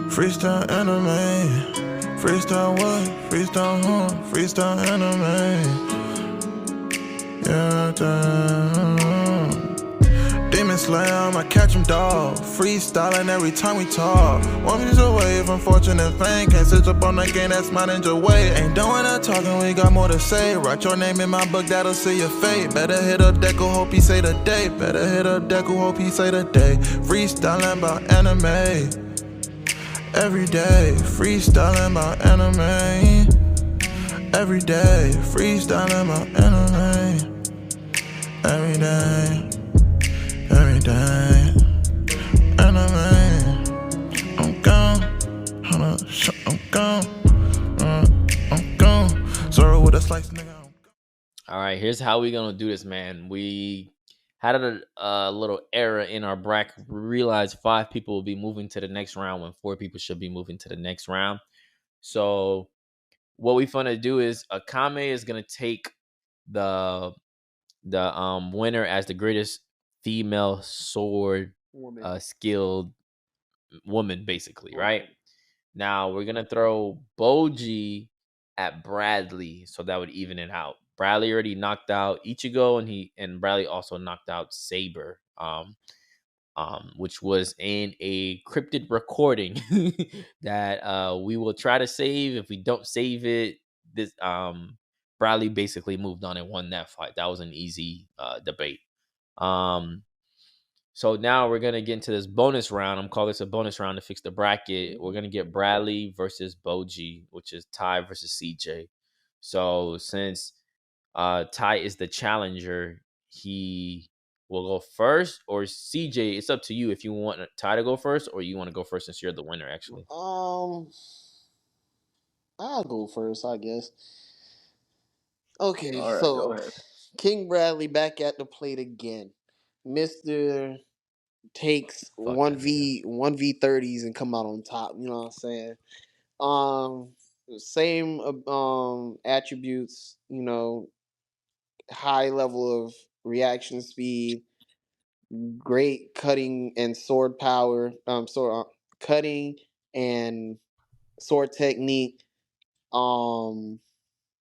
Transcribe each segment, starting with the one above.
Freestyle anime. Freestyle what? Freestyle freestyle anime. Yeah, Demon Slayer, I'ma catch him, dog. Freestyling every time we talk. 1 piece away from fortune and fame. Can't switch up on that game, that's my ninja way. Ain't doing that talking, we got more to say. Write your name in my book, that'll see your fate. Better hit up Deku, hope he say the day. Better hit up Deku, hope he say the day. Freestyling about anime. Every day, freestyling about anime. Every day, freestyling about anime. Every day. Every day, anime. I'm gone, I'm gone, I'm gone. Sorry with a slice, nigga. All right, here's how we gonna do this, man. We had a little error in our bracket. We realized 5 people will be moving to the next round when 4 people should be moving to the next round. So what we're gonna do is Akame is gonna take the winner as the greatest female sword skilled woman, basically, right? Now we're gonna throw Boji at Bradley, so that would even it out. Bradley already knocked out Ichigo, and Bradley also knocked out Saber, which was in a cryptid recording that we will try to save. If we don't save it, this Bradley basically moved on and won that fight. That was an easy debate. So now we're gonna get into this bonus round. I'm calling this a bonus round to fix the bracket. We're gonna get Bradley versus Boji, which is Ty versus CJ. So since Ty is the challenger, he will go first, or CJ. It's up to you if you want Ty to go first, or you want to go first since you're the winner. Actually, I'll go first, I guess. Okay, All right, so go ahead. King Bradley back at the plate again. Mister takes fuck that nigga. 1v30s and come out on top. You know what I'm saying? Same attributes. You know, high level of reaction speed, great cutting and sword power. Cutting and sword technique.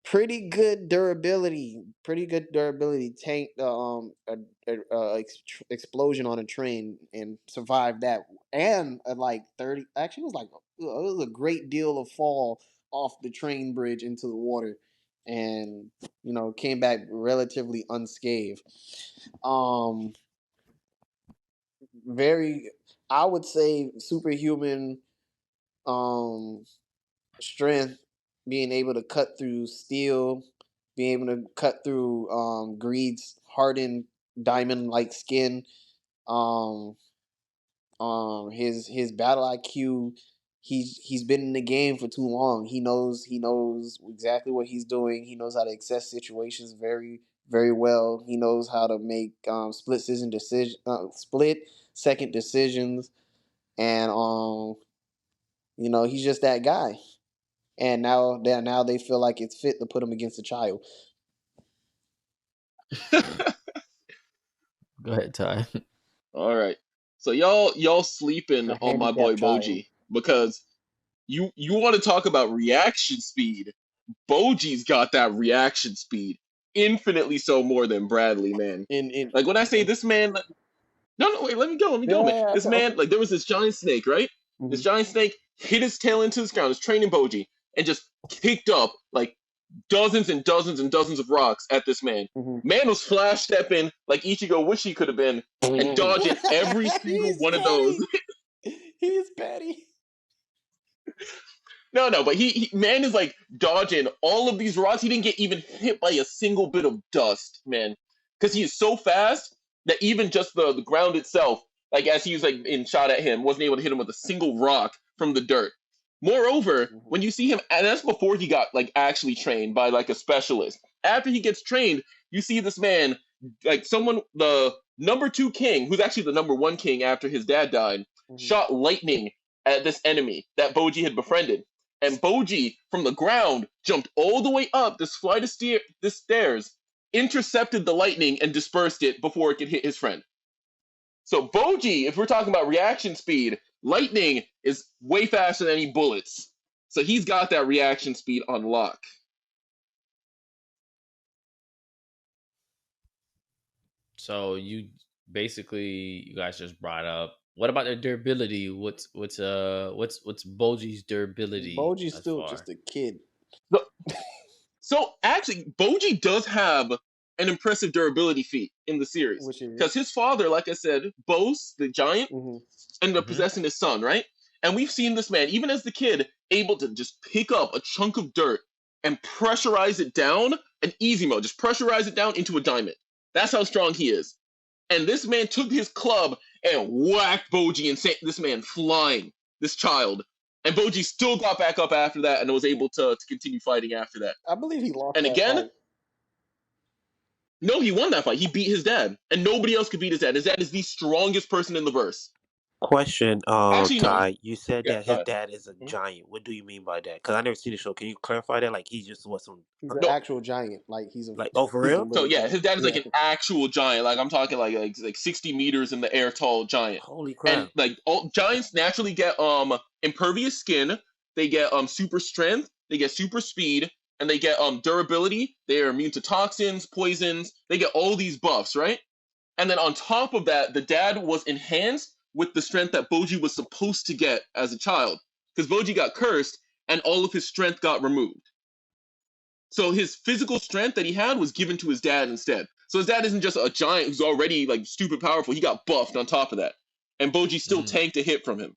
Pretty good durability. Pretty good durability. Tank explosion on a train and survived that. And like 30. Actually, it was a great deal of fall off the train bridge into the water, and came back relatively unscathed. Um, very, I would say, superhuman. Strength, being able to cut through steel, being able to cut through Greed's hardened diamond like skin. Um, his battle IQ. He's been in the game for too long. He knows exactly what he's doing. He knows how to assess situations very well. He knows how to make split second decisions, and he's just that guy. And now they feel like it's fit to put him against a child. Go ahead, Ty. All right. So y'all sleeping A on my boy handicapped child. Boji because you want to talk about reaction speed. Boji's got that reaction speed infinitely so more than Bradley, man. In Like when I say this man, no, wait, let me go, man. yeah, This okay. man, like there was this giant snake, right? This Mhm. giant snake hit his tail into the ground, was training Boji, and just kicked up like dozens and dozens and dozens of rocks at this man. Mhm. Man was flash stepping like Ichigo wish he could have been and dodging every single He's one of those. petty. He's petty. No, but he man is like dodging all of these rocks. He didn't get even hit by a single bit of dust, man, because he is so fast that even just the ground itself, like as he was like in shot at him, wasn't able to hit him with a single rock from the dirt. Moreover, Mhm. when you see him, and that's before he got like actually trained by like a specialist. After he gets trained, you see this man, like someone, the number 2 king, who's actually the number 1 king after his dad died, Mhm. shot lightning at this enemy that Boji had befriended. And Boji, from the ground, jumped all the way up this flight of stairs, intercepted the lightning, and dispersed it before it could hit his friend. So Boji, if we're talking about reaction speed, lightning is way faster than any bullets. So he's got that reaction speed on lock. So you guys just brought up. What about their durability? What's Boji's durability Boji's as still far? just a kid. So, so actually, Boji does have an impressive durability feat in the series. Which is Because his father, like I said, Bose, the giant, ended up Mm-hmm. possessing his son, right? And we've seen this man, even as the kid, able to just pick up a chunk of dirt and pressurize it down, an easy mode, just pressurize it down into a diamond. That's how strong he is. And this man took his club and whacked Boji and sent this man flying, this child. And Boji still got back up after that and was able to continue fighting after that. I believe he lost And that again, fight. no, he won that fight. He beat his dad. And nobody else could beat his dad. His dad is the strongest person in the verse. Question, Actually, no. Ty, you said Yeah, that go his ahead. dad is a giant. What do you mean by that? Because I never seen the show. Can you clarify that? Like he just was some He's an No. actual giant. Like he's a like oh for he's a real? So little yeah, giant. his dad is like Yeah. an actual giant. Like I'm talking like 60 meters in the air tall giant. Holy And crap! like all giants naturally get impervious skin, they get super strength, they get super speed, and they get durability. They are immune to toxins, poisons. They get all these buffs, right? And then on top of that, the dad was enhanced with the strength that Boji was supposed to get as a child. Because Boji got cursed and all of his strength got removed. So his physical strength that he had was given to his dad instead. So his dad isn't just a giant who's already like stupid powerful. He got buffed on top of that. And Boji still tanked a hit from him.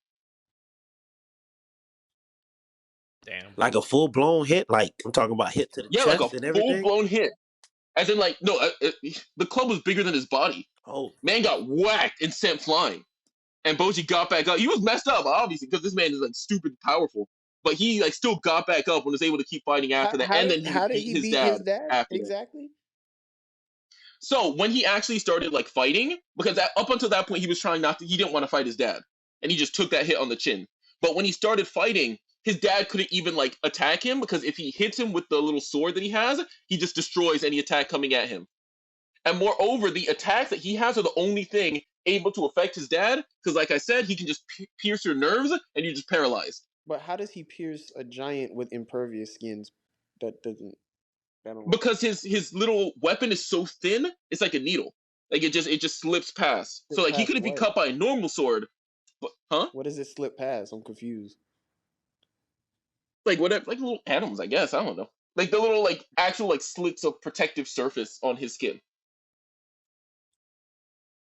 Damn. Like a full blown hit. Like I'm talking about hit to the Yeah, like a chest and full everything. blown hit. As in, like, no, the club was bigger than his body. Oh, Man got whacked and sent flying. And Boji got back up. He was messed up, obviously, because this man is like stupid powerful. But he like still got back up and was able to keep fighting after that. And then he How did beat he his beat his dad dad after that. exactly? So when he actually started like fighting, because up until that point he was trying not to, he didn't want to fight his dad, and he just took that hit on the chin. But when he started fighting, his dad couldn't even like attack him because if he hits him with the little sword that he has, he just destroys any attack coming at him. And moreover, the attacks that he has are the only thing able to affect his dad, because like I said, he can just pierce your nerves and you're just paralyzed. But how does he pierce a giant with impervious skins? That doesn't. I don't know. Because his little weapon is so thin, it's like a needle. Like it just slips past. So like he Past couldn't be what? cut by a normal sword. But, huh? What does it slip past? I'm confused. Like whatever, like little atoms, I guess. I don't know. Like the little like actual like slits of protective surface on his skin.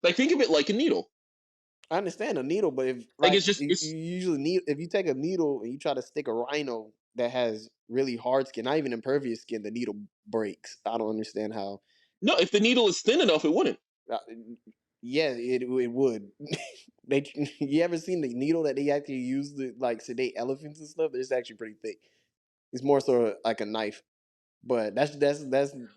Like think of it like a needle. I understand a needle, but if Like like it's just you usually need if you take a needle and you try to stick a rhino that has really hard skin, not even impervious skin, the needle breaks. I don't understand how. no. If the needle is thin enough, it wouldn't. Uh, yeah, it would. They you ever seen the needle that they actually use to like sedate elephants and stuff? It's actually pretty thick. It's more so like a knife, but that's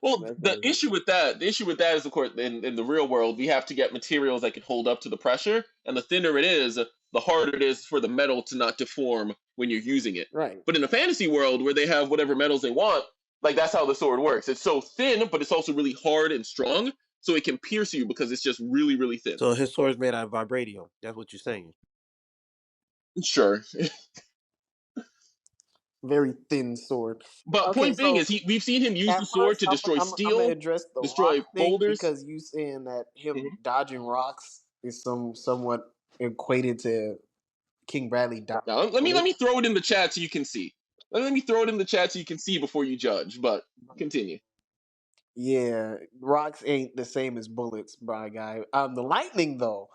Well, the issue with that is, of course, in the real world, we have to get materials that can hold up to the pressure, and the thinner it is, the harder it is for the metal to not deform when you're using it. right. But in a fantasy world where they have whatever metals they want, like that's how the sword works. It's so thin, but it's also really hard and strong, so it can pierce you because it's just really, really thin. so his sword's made out of vibranium. That's what you're saying. Sure. Very thin sword. But Okay, point being so is we've seen him use at the sword first, to destroy I'm gonna steel, address the destroy rock thing boulders. because you saying that him Mhm. dodging rocks is somewhat equated to King Bradley dodging Now let me bullets. throw it in the chat so you can see. Let me throw it in the chat so you can see before you judge. But continue. Yeah, rocks ain't the same as bullets, my guy. The lightning though.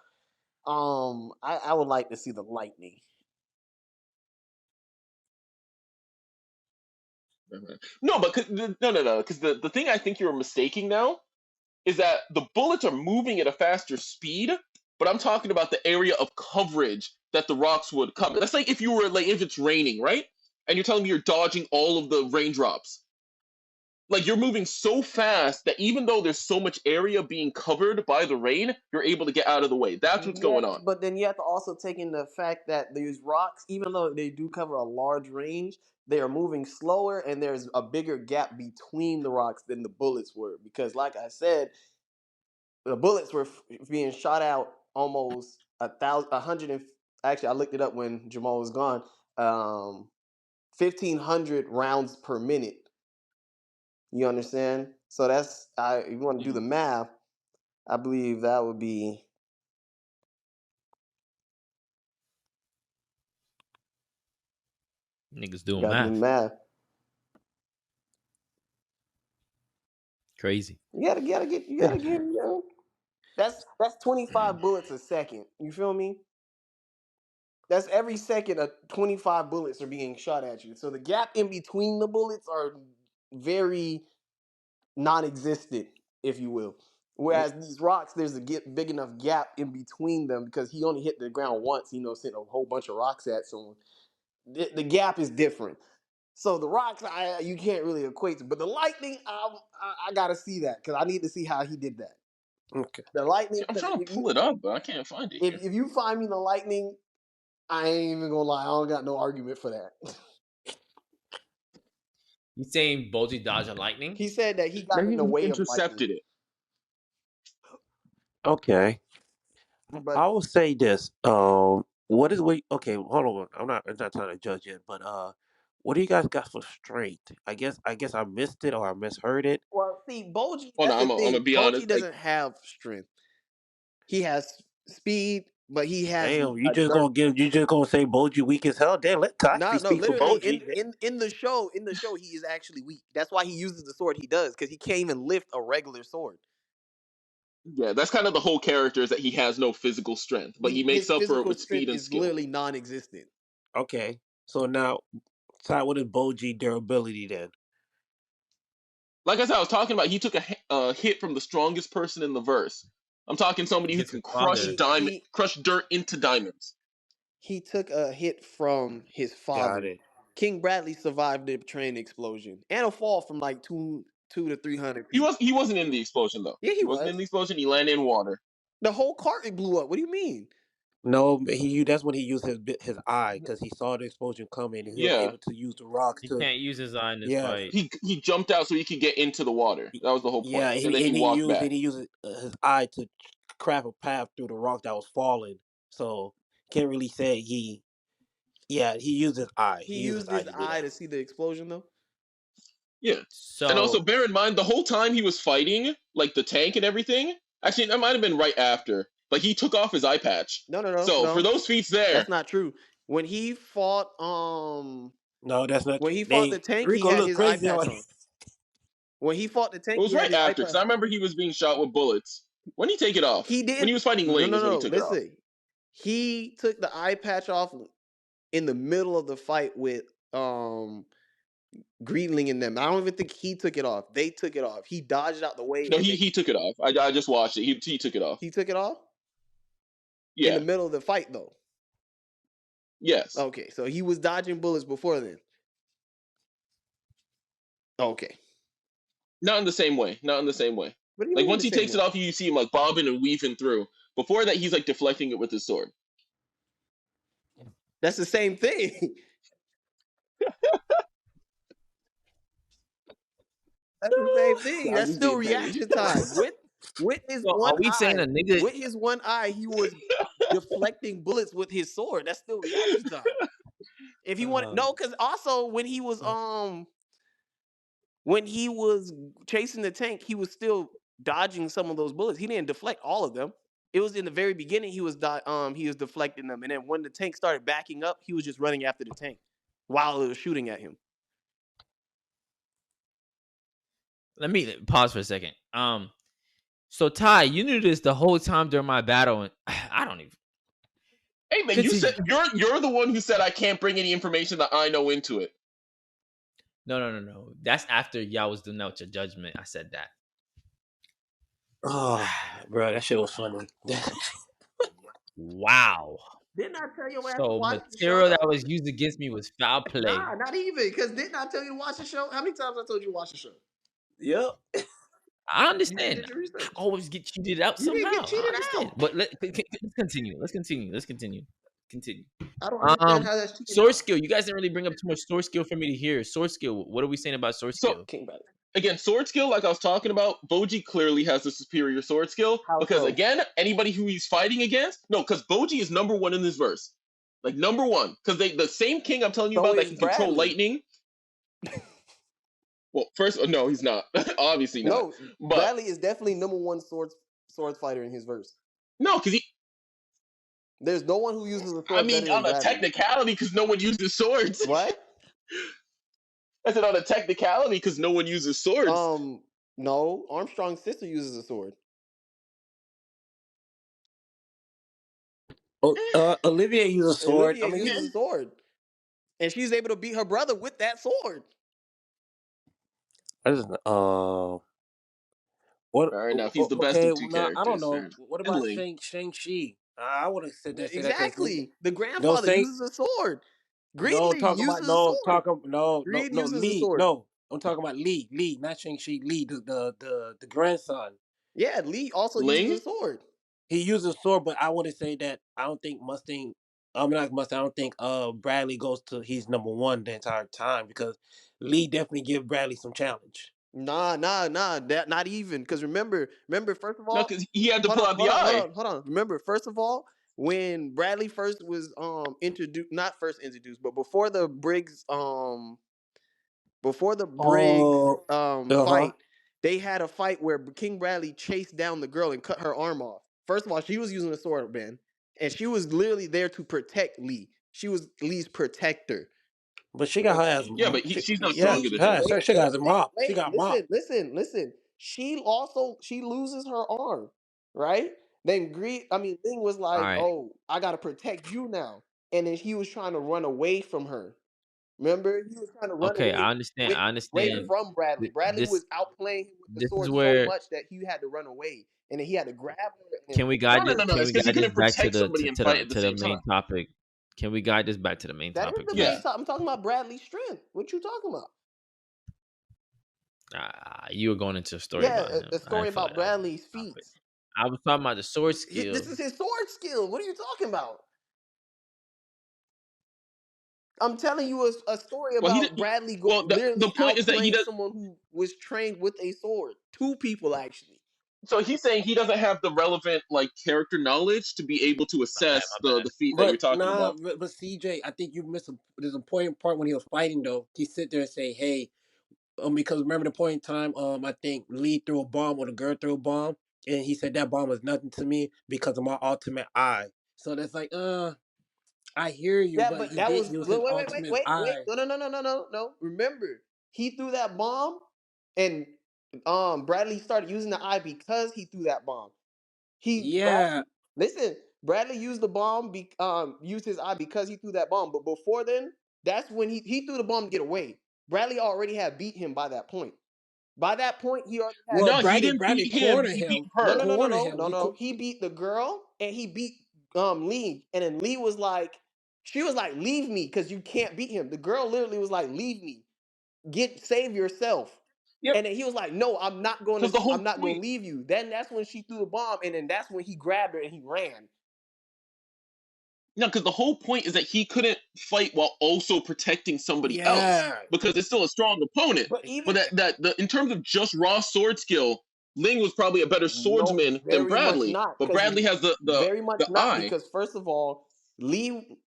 I would like to see the lightning. No, but no. Because the thing I think you're mistaking now is that the bullets are moving at a faster speed, but I'm talking about the area of coverage that the rocks would cover. That's like if you were like if it's raining, right? And you're telling me you're dodging all of the raindrops. Like you're moving so fast that even though there's so much area being covered by the rain, you're able to get out of the way. That's what's going Yes, on. but then you have to also take in the fact that these rocks, even though they do cover a large range, they are moving slower and there's a bigger gap between the rocks than the bullets were. Because, like I said, the bullets were being shot out almost 1,000. Actually, I looked it up when Jamal was gone. 1,500 rounds per minute. You understand? So that's if you want to do the math, I believe that would be. Niggas doing Got to do math. math. Crazy. You gotta get. That's 25 bullets a second. You feel me? That's every second 25 bullets are being shot at you. So the gap in between the bullets are very non-existent, if you will. Whereas these rocks, there's a big enough gap in between them because he only hit the ground once. Sent a whole bunch of rocks at someone. The gap is different. So the rocks, you can't really equate to. But the lightning, I gotta see that because I need to see how he did that. Okay. The lightning. I'm trying to pull it up, but I can't find it here. If you find me the lightning, I ain't even gonna lie. I don't got no argument for that. You saying Boji dodged a lightning? He said that he got in the way of lightning. Intercepted it. Okay. But I will say this. What is we? Okay, hold on. I'm not trying to judge it, but what do you guys got for strength? I guess I missed it or I misheard it. well, see, Boji. Hold That's on, the I'm thing. gonna be Boji honest. doesn't have strength. He has speed, but he has Damn, you a just dirt. gonna say Boji weak as hell? Damn, let Tashi No, speak for literally Boji. in the show, he is actually weak. That's why he uses the sword he does because he can't even lift a regular sword. Yeah, that's kind of the whole character is that he has no physical strength, but he makes His up for it physical with speed strength and is skill. literally non-existent. Okay, so now, what is Boji durability then? Like I said, I was talking about he took a hit from the strongest person in the verse. I'm talking somebody who Hits can his father. crush dirt into diamonds. He took a hit from his father. Got it. King Bradley survived the train explosion and a fall from like 200 to 300 people. He wasn't in the explosion though. Yeah, he He wasn't was. in the explosion. He landed in water. The whole cart blew up. What do you mean? No, but that's when he used his eye because he saw the explosion coming and he was Yeah, able to use the rocks He to. can't use his eye in this Yeah, fight. he jumped out so he could get into the water. That was the whole yeah, point. And then he walked back. he used his eye to craft a path through the rock that was falling. So can't really say he. Yeah, he used his eye. He He used his used eye his to do eye that. to see the explosion, though. Yeah. So And also bear in mind the whole time he was fighting, like the tank and everything. Actually, that might have been right after. But he took off his eye patch. So for No. those feats there, That's not true. When he fought, No, that's not. when he fought They the tank, he Rico had look his eye crazy patch on. on. When he fought the it tank, was he had right his eye after because patch. I remember he was being shot with bullets. When did he take it off? He When he did. was fighting No, Ling no, is when he no. took it off. Listen, he took the eye patch off in the middle of the fight with Greenling and them. I don't even think he took it off. They took it off. He dodged out the way No, and he took it off. I just watched it. He took it off. he took it off in the Yeah. middle of the fight, though. Yes. Okay, so he was dodging bullets before then. Okay. Not in the same way. Not in the same way. What do you Like mean once the he same takes way? it off, you see him like bobbing and weaving through. Before that, he's like deflecting it with his sword. That's the same thing. That's the same thing. I'm That's just still being petty. reaction time. With his So one are we saying eye, a nigga? with his one eye, he was deflecting bullets with his sword. That's still reaction time. If he wanted no, because also when he was chasing the tank, he was still dodging some of those bullets. He didn't deflect all of them. It was in the very beginning he was deflecting them, and then when the tank started backing up, he was just running after the tank while it was shooting at him. Let me pause for a second. So Ty, you knew this the whole time during my battle, and I don't even. Hey man, you said you're the one who said I can't bring any information that I know into it. No. That's after y'all was doing out your judgment. I said that. Oh, bro, that shit was funny. Wow. Didn't I tell you So watch the material show? that was used against me was foul play. Nah, not even. Because didn't I tell you to watch the show? How many times I told you to watch the show? Yep. I You understand. did your research. I always get cheated out You somehow. didn't get cheated I understand. out. But let's continue. Let's continue. I don't understand how that's cheating Sword out. skill. You guys didn't really bring up too much sword skill for me to hear. Sword skill. What are we saying about sword So skill? King Bradley. again, sword skill, like I was talking about, Boji clearly has the superior sword skill. How Because so? again, anybody who he's fighting against, no, because Boji is number one in this verse. Like number one. Because the same king I'm telling you So about that is can control Bradley. lightning. Well, first, no, he's not. Obviously not. No, But Bradley is definitely number one swords fighter in his verse. no, because he. There's no one who uses a I sword mean, better than on a Bradley. technicality, because no one uses swords. What? I said on a technicality, because no one uses swords. No. Armstrong's sister uses a sword. Olivia uses a sword. Olivia I mean, uses a sword, and she's able to beat her brother with that sword. I just what? All right, now if he's the best Okay, of two no, I don't characters, know. fair enough. What And about Ling. Shang-Chi? I would have said that because Exactly. The no grandfather Shang. uses a sword. No, Greedly talking about uses a sword. no Greed uses a Lee. sword. No, I'm talking about Lee, not Shang-Chi. Lee, the grandson. Yeah, Lee also uses Ling? a sword. He uses a sword, but I want to say that I don't think Mustang. I'm not Mustang. I don't think Bradley goes to he's number one the entire time because Lee definitely give Bradley some challenge. Nah. That not even because remember. First of No, all, because he had to hold pull on, out the eye. hold on. Remember, first of all, when Bradley first was introduced, not first introduced, but before the Briggs Oh, fight, they had a fight where King Bradley chased down the girl and cut her arm off. First of all, she was using a sword, man, and she was literally there to protect Lee. She was Lee's protector. but she got her ass. Yeah, but she's not Yeah, stronger than him. she got her mopped. She got mopped. Listen. She loses her arm, right? Then Ling was All like, right. "Oh, I gotta protect you now," and then he was trying to run away from her. Remember, he was trying to run Okay, away I understand. I away understand. from Bradley. Bradley This was outplaying him with the this is sword so where much that he had to run away, and then he had to grab her. can we No, guide no, this? no, no. Can It's we because he guide this couldn't back to protect the somebody and fight at the same main time. topic? Can we guide this back to the main That is topic the here? main topic. I'm talking about Bradley's strength. What you talking about? You were going into a story about him. A story I feel about like that was the Bradley's main topic. feats. I was talking about the sword This skill. is his sword skill. What are you talking about? I'm telling you a story Well, about Bradley well, the literally point is that he outplaying does. someone who was trained with a sword. Two people actually. So he's saying he doesn't have the relevant like character knowledge to be able to assess My bad. the feat that you're But talking nah, about. but CJ, I think you missed there's a point part when he was fighting though. He sit there and say, "Hey," because remember the point in time, I think Lee threw a bomb or the girl threw a bomb, and he said that bomb was nothing to me because of my ultimate eye. So that's like, I hear you, Yeah, but but he that did was use his ultimate wait. eye. No. Remember, he threw that bomb, and Bradley started using the eye because he threw that bomb. Yeah, Bradley used the bomb. Used his eye because he threw that bomb. But before then, that's when he threw the bomb to get away. Bradley already had beat him by that point. By that point, he already had. well, No, he Bradley didn't Bradley beat him. cornered He beat him. He her. cornered him. He beat the girl and he beat Lee. And then Lee was like, she was like, leave me because you can't beat him. The girl literally was like, leave me. Save yourself. Yep. And then he was like, no, I'm not going Because the whole to point. leave you. Then that's when she threw the bomb, and then that's when he grabbed her and he ran. No, because the whole point is that he couldn't fight while also protecting somebody else Yeah, because it's still a strong opponent. But even But in terms of just raw sword skill, Ling was probably a better no, swordsman than very much Bradley. not. But Because Bradley has very much the not. eye. Because first of all, Lee,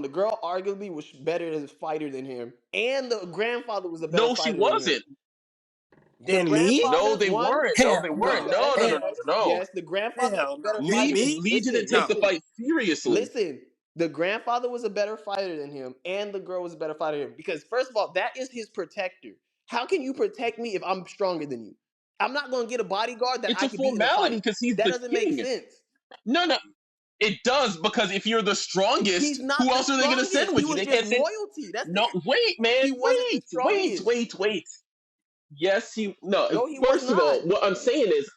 the girl arguably was better as a fighter than him, and the grandfather was a better No, she fighter than him. wasn't. The then Lee. No, grandfather they one, weren't. No, they Hell weren't. no. No, no, no, Hell, no, no. yes, the grandfather was hell a no. better Lee fighter. Lee. Lee didn't take the fight seriously. Listen, the grandfather was a better fighter than him, and the girl was a better fighter than him. Because first of all, that is his protector. How can you protect me if I'm stronger than you? I'm not going to get a bodyguard that It's I a can beat in a formality fight. because he's That the doesn't make king. sense. No, no, it does because if you're the strongest, He's not who the else are they going to strongest. send He with you? was They just can't send. royalty. That's No, it. wait, man, He wasn't the strongest. wait. Yes, he. No, No, he was first of all, not. what I'm saying is,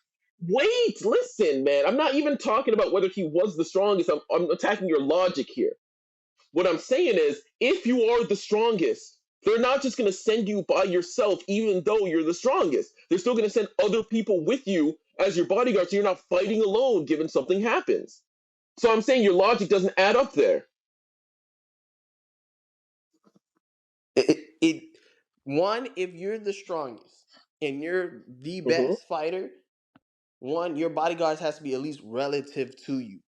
wait, listen, man. I'm not even talking about whether he was the strongest. I'm attacking your logic here. What I'm saying is, if you are the strongest, they're not just going to send you by yourself, even though you're the strongest. They're still going to send other people with you as your bodyguard, so you're not fighting alone given something happens. So I'm saying your logic doesn't add up there. One, if you're the strongest and you're the Mm-hmm. best fighter, one, your bodyguards has to be at least relative to you.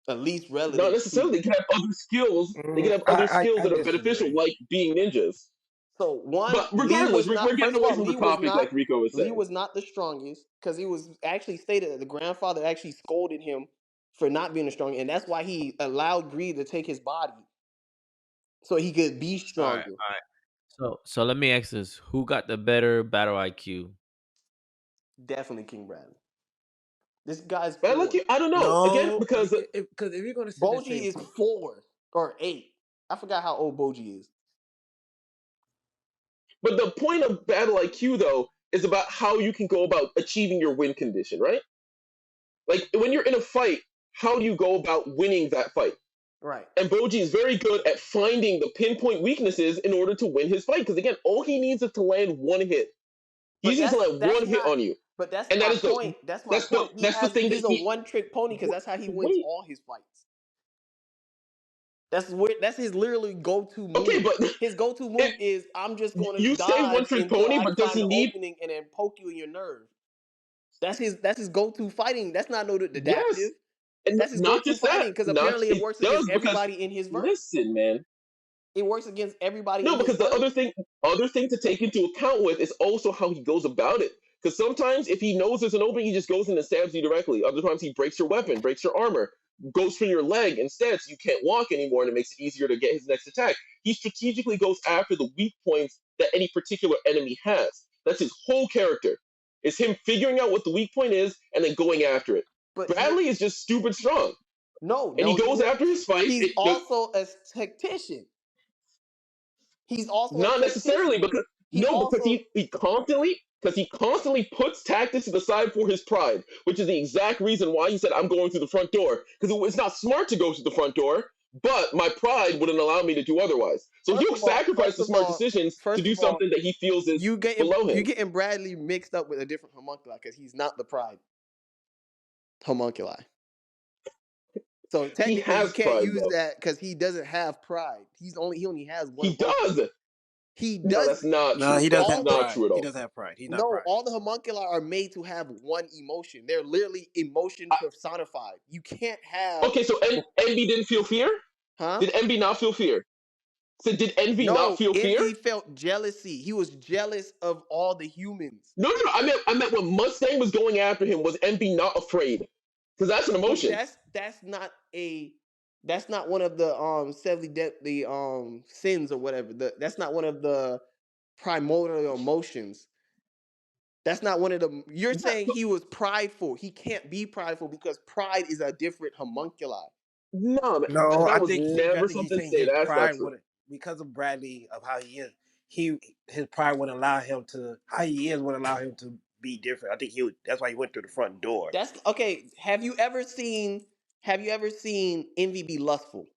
At least Not relative to necessarily. you. They can have other skills. They can have other skills I that are beneficial, disagree. like being ninjas. So one, But Lee regardless, was we're not. getting First of away all, from the topic, like Rico was Lee saying. was not the strongest because he was actually stated that the grandfather actually scolded him for not being the strongest, and that's why he allowed Greed to take his body so he could be All right, stronger. all right. So let me ask this: Who got the better battle IQ? Definitely King Bradley. This guy's But I like 4. you. I don't know. Again, No, because because if you're gonna sit there and Boji say is 4 or 8. I forgot how old Boji is. but the point of battle IQ though is about how you can go about achieving your win condition, right? Like when you're in a fight, how do you go about winning that fight? Right. And Boji is very good at finding the pinpoint weaknesses in order to win his fight. Because again, all he needs is to land one hit. He But just needs to land that's one hit not. on you, But that's and that my is the point. That's my that's the point. that's the thing that He's a he. one-trick pony because that's how he wins Wait, all his fights. That's his literally go-to okay, move. but His go-to it, move is I'm just going to you say one dodge trick until pony, I but does find he the need? opening and then poke you in your nerve. That's his go-to fighting. That's not no Yes, adaptive. and That's his not go-to just that. fighting because Not apparently it it works against does because everybody in his vert. listen, man. It works against everybody No, in his because the vert. other thing to take into account with is also how he goes about it. Because sometimes if he knows there's an opening, he just goes in and stabs you directly. Other times he breaks your weapon, breaks your armor, goes for your leg instead, so you can't walk anymore, and it makes it easier to get his next attack. He strategically goes after the weak points that any particular enemy has. That's his whole character. It's him figuring out what the weak point is and then going after it. But Bradley is just stupid strong, and he goes after his fight. he's also a tactician. He's also a Not necessarily tactician. because He no, because also he constantly puts tactics to the side for his pride, which is the exact reason why he said I'm going through the front door. Because it's not smart to go through the front door, but my pride wouldn't allow me to do otherwise. So he'll sacrifice the smart decisions to first do of all, something that he feels is you below you him. getting Bradley mixed up with a different homunculi because he's not the pride homunculi. So He technically, you has can't pride use though. that because he doesn't have pride. He only has one He homunculi. does. He No, does. that's not no, true. he doesn't That's have All the not pride. true at He all. doesn't have pride. He's not no, pride. all the homunculi are made to have one emotion. They're literally emotion I, personified. You can't have, okay, so Envy didn't feel fear. huh? Did Envy not feel fear? So did Envy not No, feel fear? Envy felt jealousy. He was jealous of all the humans. No, no, no. I meant when Mustang was going after him, was Envy not afraid? Because that's an But emotion. that's not one of the the sins or whatever. That's not one of the primordial emotions. That's not one of the. You're Yeah, saying he was prideful. He can't be prideful because pride is a different homunculi. no, man, No, that was I never think he's something saying said. his That's not pride true. would because of Bradley of how he is. His pride wouldn't allow him to how he is would allow him to be different. I think he would. That's why he went through the front door. That's okay. Have you ever seen Envy be lustful?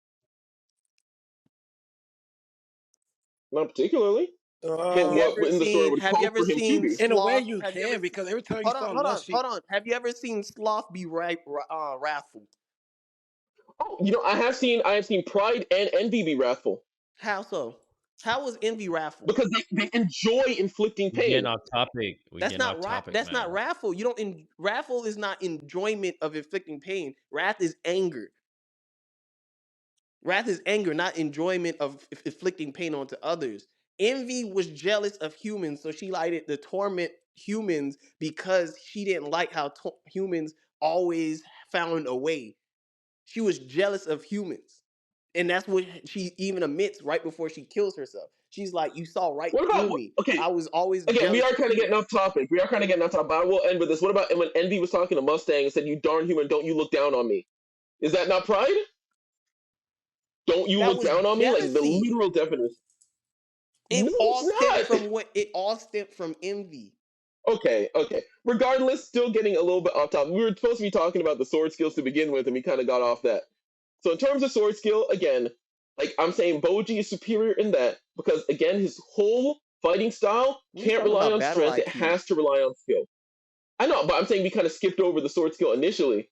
Not particularly. But what in the story would Have you call ever for him to seen be? In a way, Sloth? you Have you ever can seen, because every time you saw Lust, hold on. Have you ever seen Sloth be wrathful? Oh, I have seen Pride and Envy be wrathful How so? How was Envy wrathful? because they enjoy inflicting We getting pain. off topic. We That's getting not off right. topic, That's man. not wrathful. You don't. Wrathful is not enjoyment of inflicting pain. Wrath is anger. Wrath is anger, not enjoyment of inflicting pain onto others. Envy was jealous of humans, so she liked to torment humans because she didn't like how humans always found a way. She was jealous of humans. And that's what she even admits right before she kills herself. She's like, you saw right What about through me. okay? I was always Again, we jealous are of kind of getting humans. off topic. We are kind of getting off topic. But I will end with this. What about when Envy was talking to Mustang and said, "You darn human, don't you look down on me"? Is that not pride? Don't you That look was down on me? Like the jealousy. literal definition. No, It all it's stemmed not. from it all stemmed from envy. Okay, okay. Regardless, still getting a little bit off topic. We were supposed to be talking about the sword skills to begin with, and we kind of got off that. So in terms of sword skill, again, like I'm saying, Boji is superior in that because again, his whole fighting style We can't talking rely about on battle strength; it IQ. has to rely on skill. I know, but I'm saying we kind of skipped over the sword skill initially.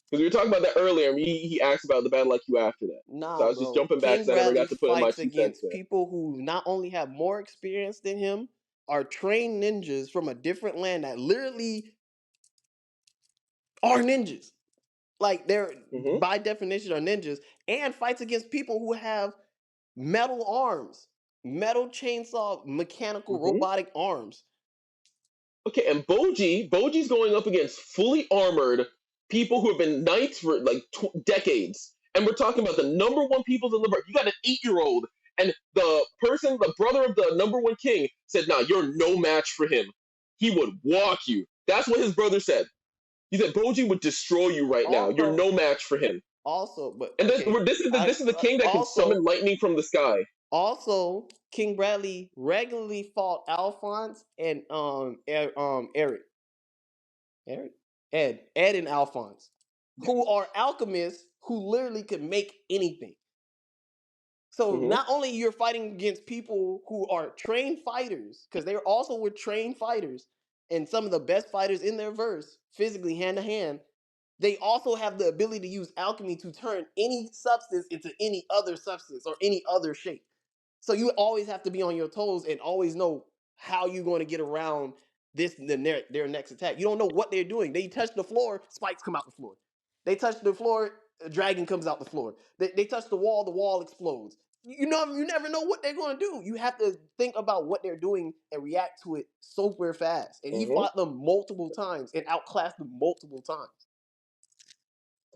Because we were talking about that earlier, and he asked about the battle IQ after that. So I Nah, was just bro. jumping back King because I never Bradley got to put in my fights 2 cents against there. people who not only have more experience than him, are trained ninjas from a different land that literally are ninjas. Like they're Hmm. by definition are ninjas, and fights against people who have metal arms, metal chainsaw, mechanical Hmm. robotic arms. Okay, and Boji's going up against fully armored people who have been knights for like decades. And we're talking about the number one people in the world. You got an 8-year-old, and the brother of the number one king, said, "Nah, you're no match for him. He would walk you." That's what his brother said. He said, "Boji would destroy you right now. You're Also, no match for him." but And okay, this is the king that can summon also lightning from the sky. King Bradley regularly fought Alphonse and Eric. Eric? Ed and Alphonse, who are alchemists who literally could make anything. So Hmm. not only you're fighting against people who are trained fighters, because they also were trained fighters and some of the best fighters in their verse, physically hand to hand, they also have the ability to use alchemy to turn any substance into any other substance or any other shape. So you always have to be on your toes and always know how you're going to get around their next attack. You don't know what they're doing. They touch the floor, spikes come out the floor. They touch the floor, a dragon comes out the floor. They touch the wall explodes. You never know what they're going to do. You have to think about what they're doing and react to it super fast. And he Hmm. fought them multiple times and outclassed them multiple times.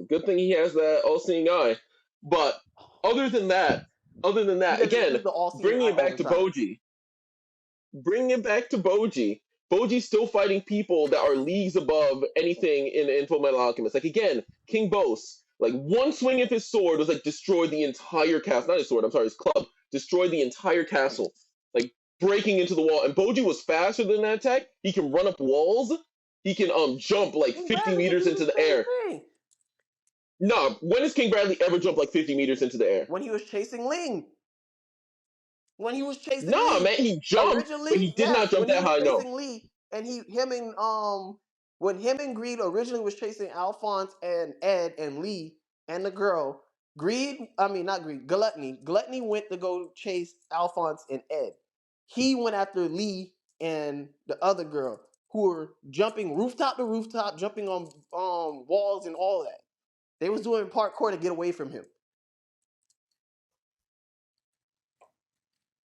Good thing he has that all-seeing eye. But other than that, He doesn't again, use the all-seeing bringing eye it all back the to time. Boji, bringing it back to Boji. Boji's still fighting people that are leagues above anything in Full Metal Alchemist. Like again, King Bose, like one swing of his sword was like destroyed the entire castle. Not his sword, I'm sorry, his club destroyed the entire castle, like breaking into the wall. And Boji was faster than that attack. He can run up walls. He can jump like King 50 Bradley can meters do into the the same air. thing No, when has King Bradley ever jumped like 50 meters into the air? when he was chasing Ling. When he was chasing Nah, man, Lee, he jumped, but originally, he did not yes, jump when he that was high. No. chasing Lee, and when him and Greed originally was chasing Alphonse and Ed and Lee and the girl, not Greed, Gluttony went to go chase Alphonse and Ed. He went after Lee and the other girl who were jumping rooftop to rooftop, jumping on walls and all that. They was doing parkour to get away from him.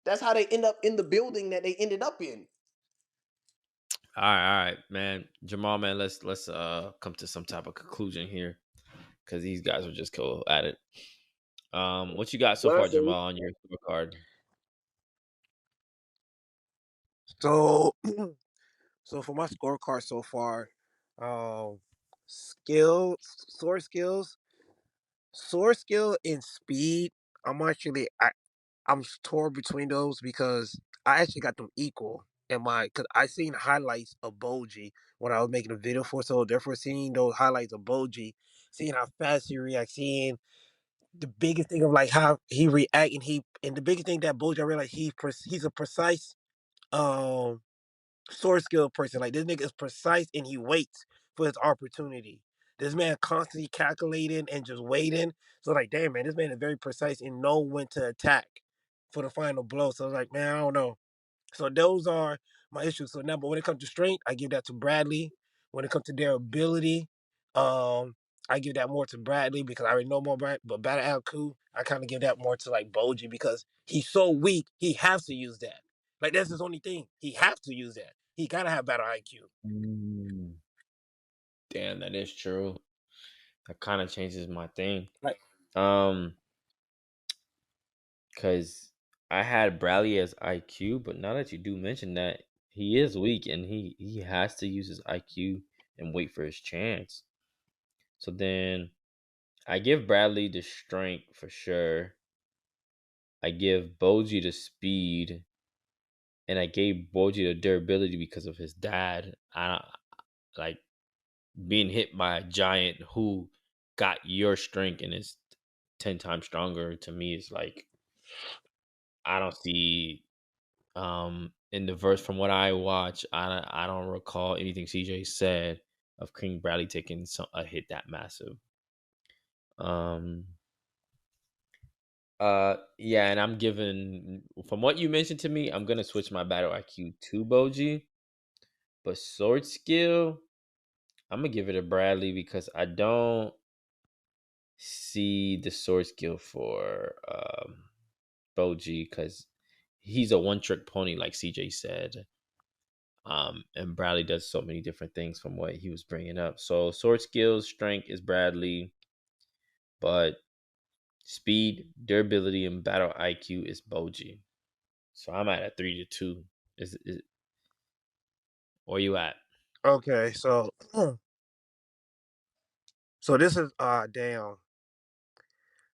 That's how they end up in the building that they ended up in. All right, man. Jamal, man, let's come to some type of conclusion here because these guys are just cool at it. What you got so far, Last thing, Jamal, on your scorecard? So, so for my scorecard so far, um, skill, sword skill, and speed. I'm actually I'm torn between those because I actually got them equal in my because I seen highlights of Boji when I was making a video for, so therefore seeing those highlights of Boji, seeing how fast he reacts, seeing the biggest thing of like how he react, and the biggest thing that Boji I realized he's a precise um sword skill person. Like this nigga is precise and he waits for his opportunity. This man constantly calculating and just waiting. So like, damn man, this man is very precise and know when to attack for the final blow. So I was like, man, I don't know. So those are my issues. So now, but when it comes to strength, I give that to Bradley. When it comes to their ability, um, I give that more to Bradley because I already know more Brad. But Battle Alku, I kind of give that more to like Boji because he's so weak. He has to use that. Like that's his only thing. He has to use that. He gotta have battle IQ. Mm, damn, that is true. That kind of changes my thing. Like Um, because I had Bradley as IQ, but now that you do mention that, he is weak and he has to use his IQ and wait for his chance. So then I give Bradley the strength for sure. I give Boji the speed, and I gave Boji the durability because of his dad. I don't like being hit by a giant who got your strength and is 10 times stronger. To me, is like I don't see in the verse from what I watch. I don't recall anything CJ said of King Bradley taking a hit that massive. Um. Yeah, and I'm giving from what you mentioned to me, I'm gonna switch my battle IQ to Boji, but sword skill, I'm gonna give it to Bradley because I don't see the sword skill for Boji because he's a one trick pony, like CJ said. And Bradley does so many different things from what he was bringing up. So sword skills, strength is Bradley, but speed, durability, and battle IQ is Boji. So I'm at a 3-2. Is where you at? Okay, so this is damn.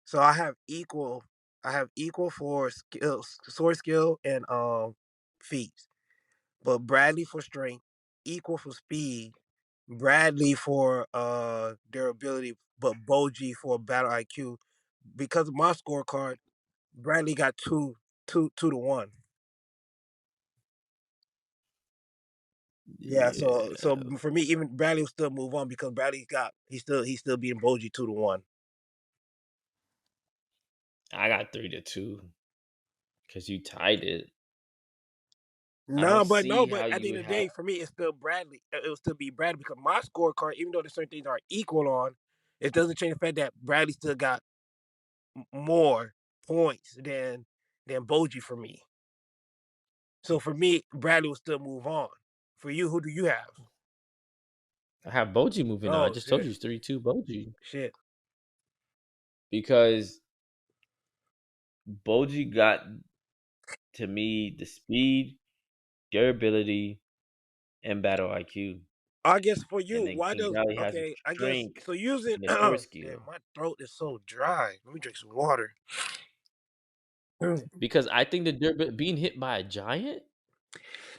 So I have equal for skill, sword skill, and feats. But Bradley for strength, equal for speed, Bradley for durability, but Boji for battle IQ. Because of my scorecard, Bradley got two to one. Yeah, so Yeah, for me, even Bradley will still move on because he's still beating Boji 2-1. I got 3-2 because you tied it. I don't No, see but how at you the end would of the have. day, for me, it's still Bradley. It will still be Bradley because my scorecard, even though there's certain things are equal on, it doesn't change the fact that Bradley still got more points than Boji for me. So for me, Bradley will still move on. For you, who do you have? I have Boji moving on. I Oh just told shit, you it's 3-2 Boji shit. because Boji got to me the speed, durability, and battle IQ, I guess for you, and then why King does Valley has the okay? I guess strength so. Using and the sword damn, skill. my throat is so dry. Let me drink some water. Because I think the being hit by a giant.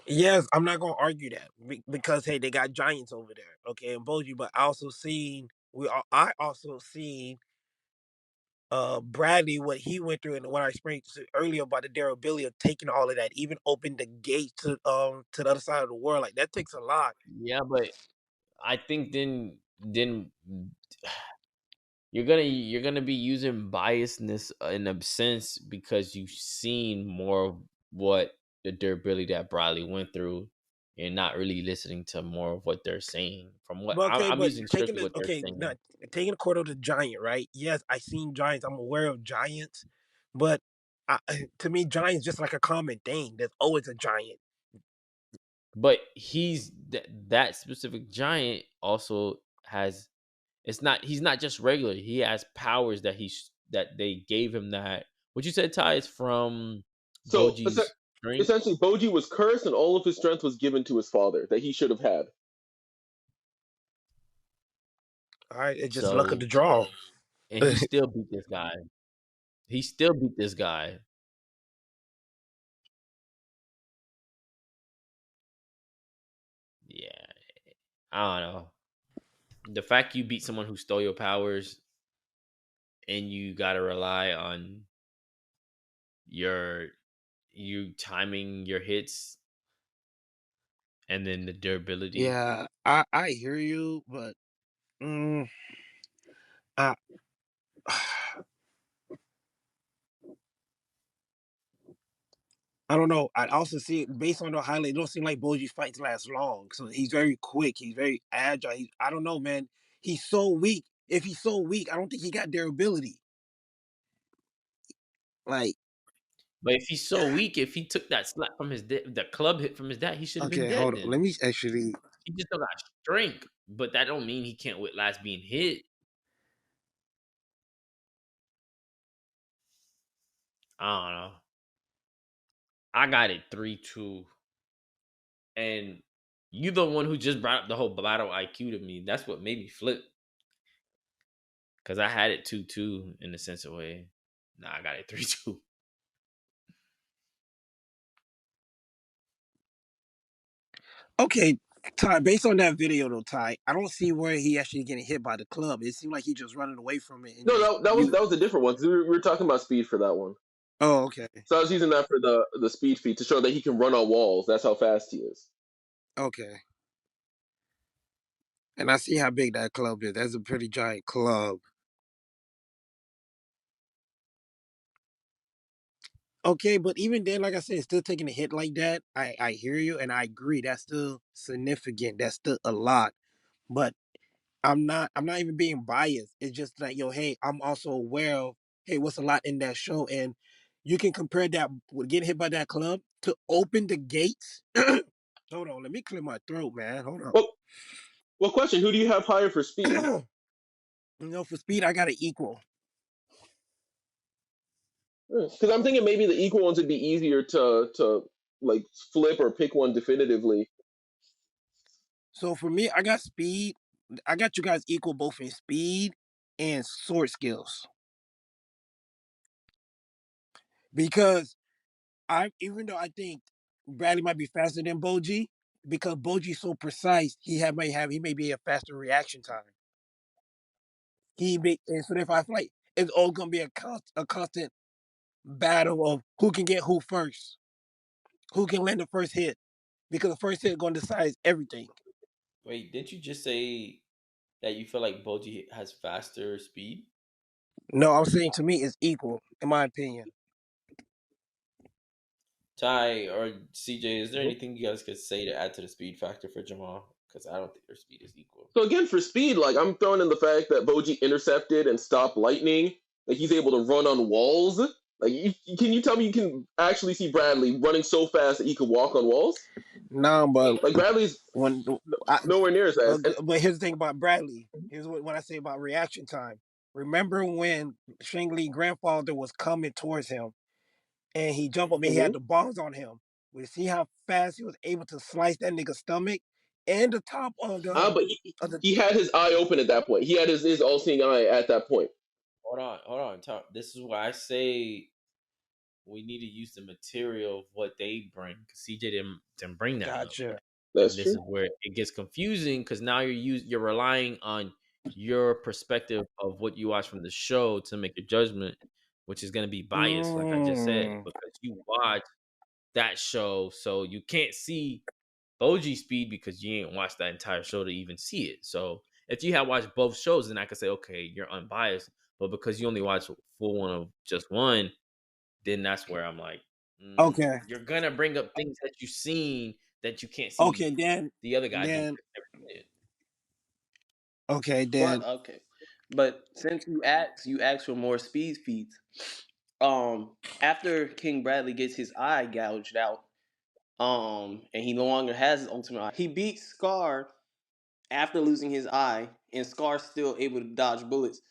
Yes, I'm not gonna argue that because hey, they got giants over there, okay, in Boji. But I also seen Bradley what he went through and what I experienced earlier about the durability of taking all of that, even open the gate to the other side of the world. Like that takes a lot. Yeah, but I think then you're gonna be using biasness in a sense because you've seen more of what the durability that Bradley went through and not really listening to more of what they're saying. From what But I'm, okay, I'm but using taking strictly the what they're okay, saying. not taking the quarter of the giant, right? Yes, I seen giants. I'm aware of giants, but to me, giants just like a common thing. There's always a giant. But that specific giant also has he's not just regular. He has powers that they gave him that what you said, Ty, is from So Boji's strength. essentially, Boji was cursed, and all of his strength was given to his father that he should have had. All right, it's just luck of the So draw. and he still beat this guy. He still beat this guy. Yeah, I don't know. The fact you beat someone who stole your powers and you gotta rely on your you timing your hits and then the durability. Yeah, I hear you, but mm, I I don't know. I also see it based on the highlight. It don't seem like Boji's fights last long. So he's very quick. He's very agile. I don't know, man. He's so weak. If he's so weak, I don't think he got durability. Like, But if he's so weak, if he took that slap from the club hit from his dad, he should have been okay, dead hold on. Let then. me actually. He just don't got strength, but that don't mean he can't last being hit. I don't know. I got it 3-2. And you the one who just brought up the whole battle IQ to me. That's what made me flip. Cause I had it 2-2 in the sense of way. Nah, I got it 3-2. Okay, Ty. Based on that video, though, Ty, I don't see where he actually getting hit by the club. It seemed like he just running away from it and No, just that was you. that was a different one. 'Cause we were talking about speed for that one. Oh, okay, So I was using that for the speed feat to show that he can run on walls. That's how fast he is. okay. And I see how big that club is. That's a pretty giant club. Okay, but even then, like I said, still taking a hit like that, I hear you and I agree. That's still significant. That's still a lot. But I'm not even being biased. It's just like, yo, hey, I'm also aware of, hey, what's a lot in that show. And you can compare that with getting hit by that club to open the gates. Hold on, let me clear my throat, man. Hold Well, question: who do you have higher for speed? on. For speed, I got an equal. Because I'm thinking maybe the equal ones would be easier to like flip or pick one definitively. So for me, I got speed. I got you guys equal both in speed and sword skills. Because even though I think Bradley might be faster than Boji, because Boji's so precise, he may be a faster reaction time. And so therefore I feel like it's all gonna be a constant battle of who can get who first, who can land the first hit, because the first hit is gonna decide everything. Wait, didn't you just say that you feel like Boji has faster speed? No, I'm saying to me it's equal, in my opinion. Ty or CJ, is there anything you guys could say to add to the speed factor for Jamal? Because I don't think their speed is equal. So again, for speed, like I'm throwing in the fact that Boji intercepted and stopped lightning. Like he's able to run on walls. Like, can you tell me you can actually see Bradley running so fast that he could walk on walls? No, but Like Bradley's when I, nowhere near as fast. And, but here's the thing about Bradley. Here's what I say about reaction time. Remember when Shang Li grandfather was coming towards him and he jumped up and he had mhm. the bombs on him? We see how fast he was able to slice that nigga's stomach and the top But of the he had his eye open at that point. He had his all-seeing eye at that point. Hold on, Ty. This is why I say we need to use the material of what they bring. Because CJ didn't bring that though. gotcha. And That's this true. is where it gets confusing because now you're relying on your perspective of what you watch from the show to make a judgment, which is going to be biased, like I just said, Mm. because you watch that show, so you can't see Boji speed because you ain't watched that entire show to even see it. So if you had watched both shows, then I could say, okay, you're unbiased. But because you only watch full one of just one, then that's where I'm like, Okay. you're gonna bring up things that you've seen that you can't Okay, see then the other guy do. then okay, But then okay, but since you asked for more speed feats. After King Bradley gets his eye gouged out, and he no longer has his ultimate eye, he beats Scar after losing his eye, and Scar's still able to dodge bullets.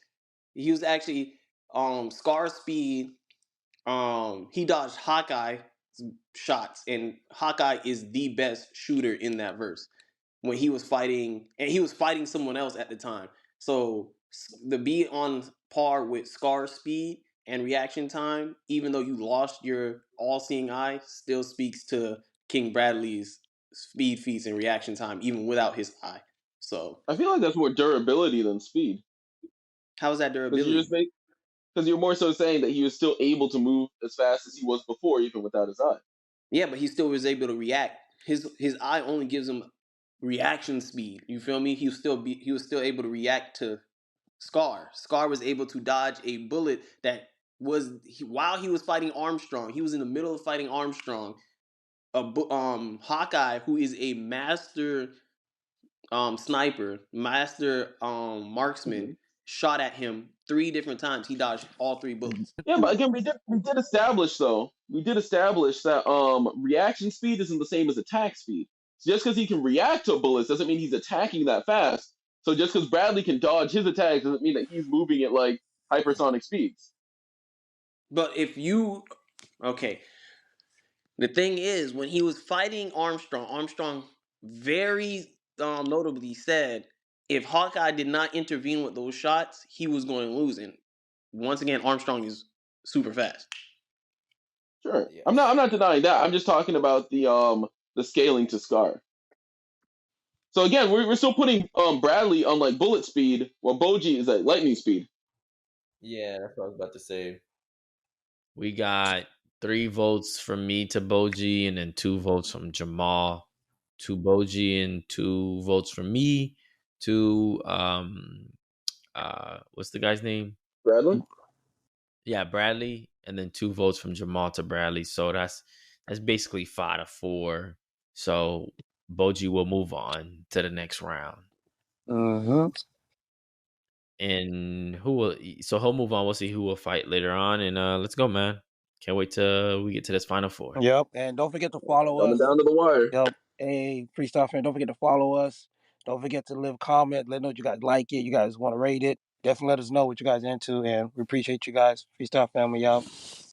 He was actually Scar's speed. He dodged Hawkeye shots, and Hawkeye is the best shooter in that verse when he was fighting, and he was fighting someone else at the time. So the be on par with Scar speed and reaction time, even though you lost your all-seeing eye, still speaks to King Bradley's speed feats and reaction time, even without his eye. So I feel like that's more durability than speed. how is that Because durability? you're more so saying that he was still able to move as fast as he was before, even without his eye. Yeah, but he still was able to react. His eye only gives him reaction speed. You feel me? He was still able to react to Scar. Scar was able to dodge a bullet that while he was fighting Armstrong. He was in the middle of fighting Armstrong. Hawkeye, who is a master sniper, master marksman, Mhm. shot at him 3 different times. He dodged all 3 bullets. Yeah, but again, we did establish though. We did establish that reaction speed isn't the same as attack speed. So just because he can react to bullets doesn't mean he's attacking that fast. So just because Bradley can dodge his attacks doesn't mean that he's moving at like hypersonic speeds. But if you okay, the thing is, when he was fighting Armstrong, Armstrong very notably said if Hawkeye did not intervene with those shots, he was going to lose. And once again, Armstrong is super fast. Sure, I'm not. Yes. I'm not denying that. I'm just talking about the scaling to Scar. So again, we're still putting Bradley on like bullet speed, while Boji is at lightning speed. Yeah, that's what I was about to say. We got 3 votes from me to Boji, and then 2 votes from Jamal to Boji, and 2 votes from me to what's the guy's name? Bradley. Yeah, Bradley, and then 2 votes from Jamal to Bradley. So that's basically 5-4. So Boji will move on to the next round. And who will? So he'll move on. We'll see who will fight later on. And let's go, man. Can't wait till we get to this final 4. Yep, and don't forget to follow Coming us. down to the wire. Yep, hey, freestyle fan, don't forget to follow us. Don't forget to leave a comment. Let us know you guys like it. You guys want to rate it. Definitely let us know what you guys are into, and we appreciate you guys. Freestyle family, y'all.